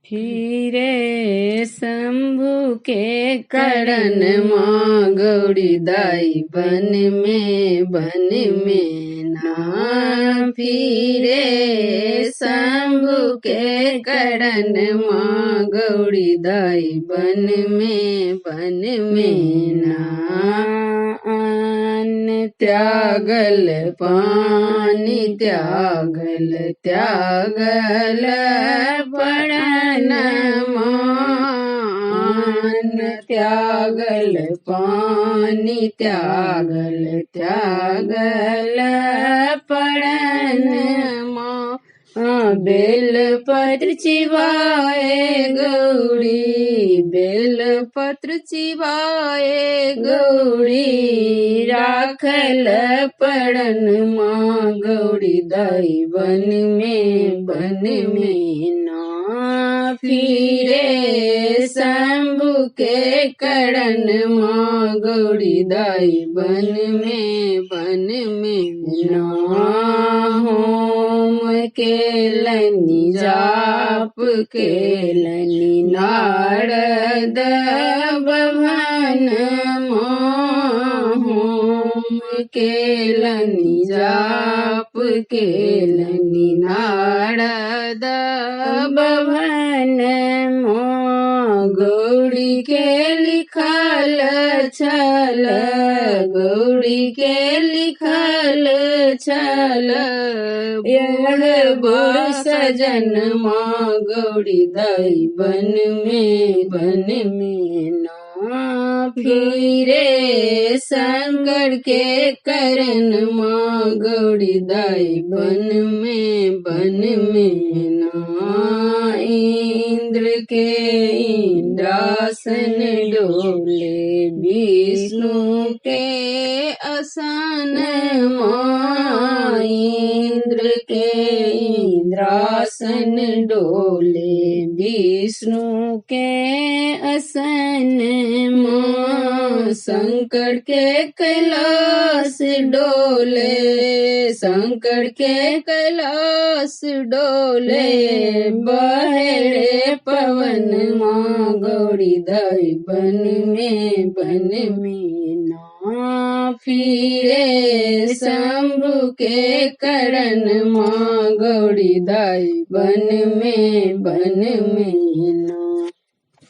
फिरे शंभु के करण माँ गौरी दाई बन में ना फिरे शंभु के करण माँ गौरी दाई बन में ना अन्न त्यागल पानी त्यागल पड़न मान त्यागल पानी त्यागल पड़न माँ बेल पत्र चिवाए गौरी बेल पत्र चिवाए गौरी राखल पड़न माँ गौरी दाई बन में ना फिरे शंभु के करण माँ गौरी दाई बन में ना होम केलनि जाप केलनि नारद बभन होम केलनि जाप केलनि नारद बभन गौरी के लिखल छल गौरी के लिखल छल यह बड़ सजन माँ गौरी दाई बन में ना फिरे शंकर के करण माँ गौरी दाई बन में ना इंद्र के इंद्रासन डोले विष्णु के आसन माँ इंद्र के इंद्रासन डोले विष्णु के आसन माँ शंकर के कैलाश डोले शंकर के कैलाश डोले बहरे पवन माँ गौरी दाई बन में ना फिरे शंभु के करण माँ गौरी दाई बन में ना।